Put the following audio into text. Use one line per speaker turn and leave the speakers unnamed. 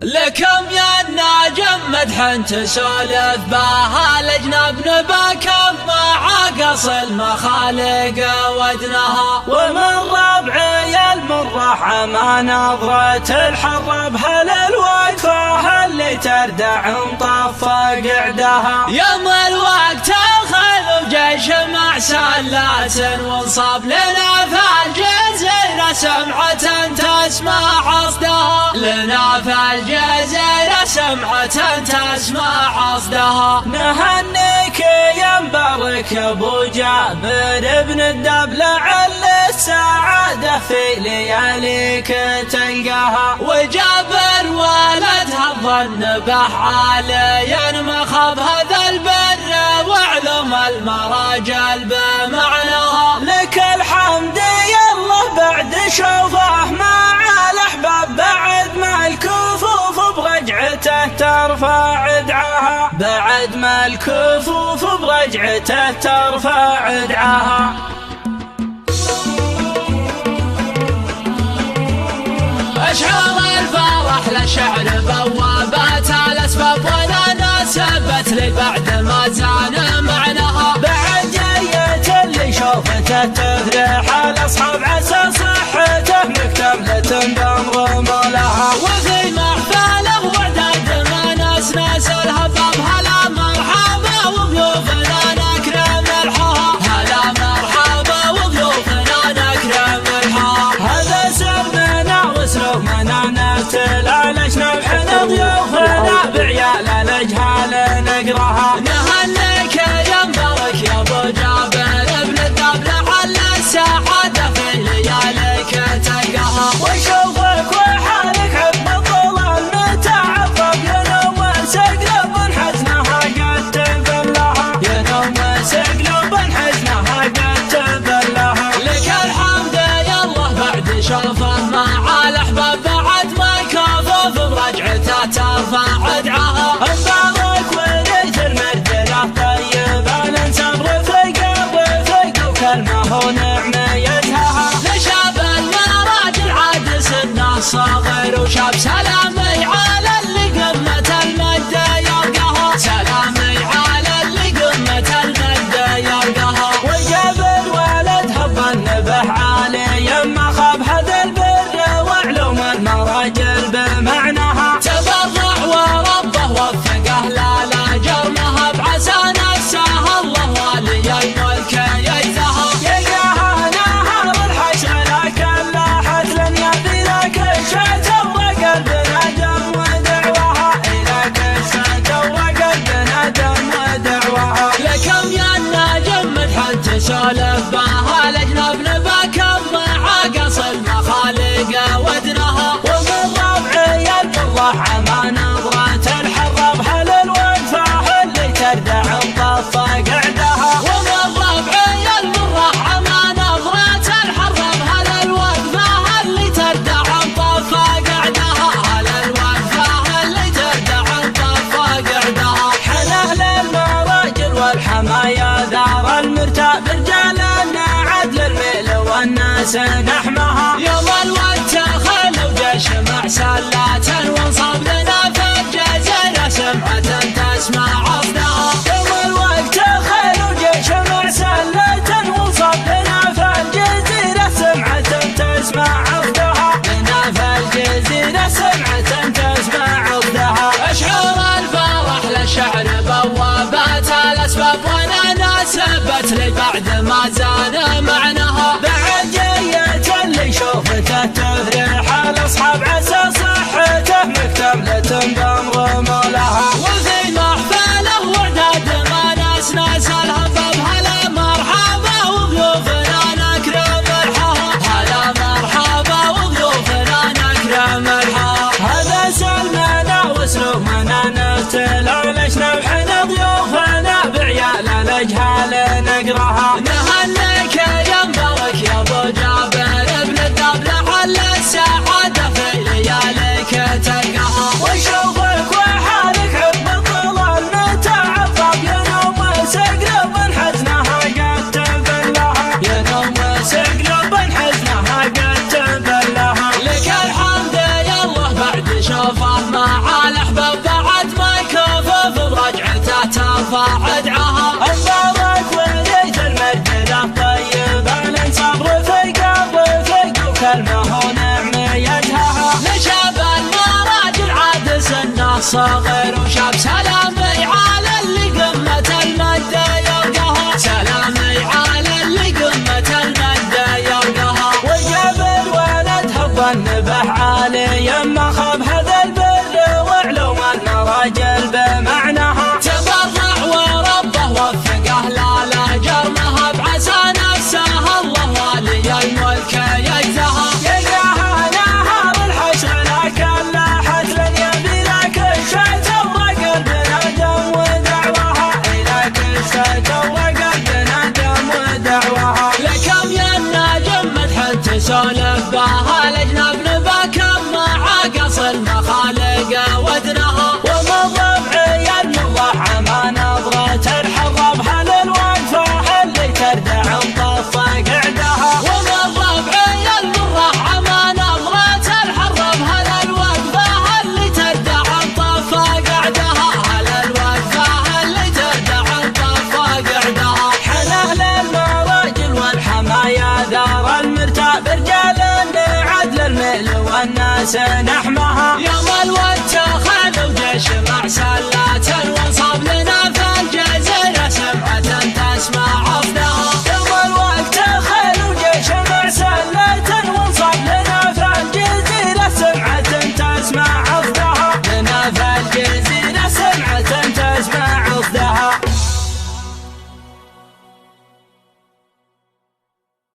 لكم يا الناجم مدح تسولف بها الأجنب نباكم مع قص المخالق ودنها.
ومن ربعي المرح ما نظرة الحر بهل الوقفة اللي تردع انطف قعدها.
يوم الوقت الخيل وجيش مع سلات وانصاب لنا في الجزيرة سمعة تسمع عصدها. لنا في الجزيرة سمعة تسمع عصدها.
نهنيك يا مبارك ابو جابر بن الدب لعل السعادة في لياليك تلقاها.
وجابر ولدها الظن به عاليا مخاض هذا البر وعلم المراجل بمعناها.
لك الحمد يا الله بعد شوفه مع الاحباب بعد ما الكفوف برجعته ترفع دعاها. بعد ما الكفوف برجعته ترفع دعاها.
أشعار الفرح للشعر بوابات الأسباب ولا ناسبت لي بعد ما زان معناها.
بعد جاية اللي شوفته تفرح الأصحاب عسى صحته مكتملة بأمر مولها.
وفي محفله وعداد ما ناس الهباب هلا مرحبا وضيوفنا نكرم الحها. هلا مرحبا وضيوفنا نكرم الحها.
هذا سرنا وسلوبنا نرتل علشنا بحنا ضيوفنا بعيال الأجهال نقراها.
نهنيك يا مبارك يا ابو جابر ابن الدب لعل السعادة في لياليك تلقاها.
وشوفك وحالك عقب الظلال متعفف ينوم سقلب حزنها قد تبلها. ينوم سقلب حزنها قد تبلها.
لك الحمد يا الله بعد شوفه مع الأحباب بعد ما كفف برجعته ترفع دعاها.
مبارك وليت المرجلة طيبة الانسان رفق وكلمة ونعمة يدهها.
لشاب المراجل عاد سنه صغير وشاب سلامي على اللي قمة المجد يرقاها. سلامي على اللي قمة المجد يرقاها.
وجابر ولد هب النبح عالي ما خاب هذا البر وعلوم المراجل بمعناها.
تبرع وربه وفقه لا جرمها بعسى نفسها الله ولي الملك يجزها.
يلقاها نهار الحشر لكن لاحت لن يبي لك الشات وقلبنا دم ودعواها. لك الشات وقلبنا دم ودعواها.
لكم يا الناجم مدح تسولف بها الأجنب نباكم مع قص المخالق ودنها.
ومن ربعي المرح ما نظرة الحر بهل الوقفة اللي تردع انطف قعدها.
ومن ربعي المرح ما نظرة الحر بهل الوقفة اللي تردع انطف قعدها. هل الوقفة اللي تردع انطف قعدها.
حن اهل المراجل والحمايا دار المرتاب رجالنا عدل الميل والناس نحمها.
يوم الوقت الخيل وجيش مع سلات وانصاب لنا في الجزيرة سمعة تسمع عصدها.
يوم الوقت خيل وجيش مع سلة وانصاب لنا في الجزيرة سمعة تسمع عقدها. لنا في الجزيرة سمعة تسمع عقدها.
أشعار الفرح للشعر بوابات الأسباب وانا ناسبت لي بعد ما زان معناها.
بعد جاية اللي شوفته تفرح الأصحاب عسى صحته مكتملة بأمر مولها.
وفي محفله وعداد ما ناس الهباب هلا مرحبا وضيوفنا نكرم الحها. هلا مرحبا وضيوفنا نكرم الحها.
هذا سلمنا وسلوبنا نرتل علشنا بحنا ضيوفنا بعيال الأجهال نقراها.
نهنيك يا مبارك يا ابو جابر ابن الدب لعل السعادة في لياليك تلقاها.
وشوفك وحالك عقب الظلال متعفف ينوم سقلب حزنها قد تبلها. ينوم سقلب حزنها قد تبلها.
لك الحمد يا الله بعد شوفه ما صغير وشاب سلامي على اللي قمة المجد يلقاها سلامي على اللي قمة المجد يلقاها
وجاب الولد هب النبح عالي يما خاب هذا البر وعلوم انه راجل بمعناها
تبرع وربه وفقه لا لا جرمها بعسى نفسها الله والي الملك يجزها
يلقاها نهار الحشر لكن لاحت لن يبي لك الشيء تورق البنادم ودعوها إلى كل شيء تورق البنادم ودعوها
لكم يا الناجم مدح تسولف بها الاجنب نباك مع قصر مخالق ودنها
ومن ضبعي المضحى ما نظرة الحرب هل الوقفة اللي تردع الطف قعدها
ومن ربعي المرح ما نظرة الحرب هل الوقفة اللي تردع الطف قعدها هل الوقفة اللي تردع الطف قعدها
حنه للمراجل والحمايا دار المرتاب رجال عدل المئل والناس نحمها
يوم الوتخ وجيش مع سلات وانصاب لنا في الجزيرة سمعة تسمع عفدها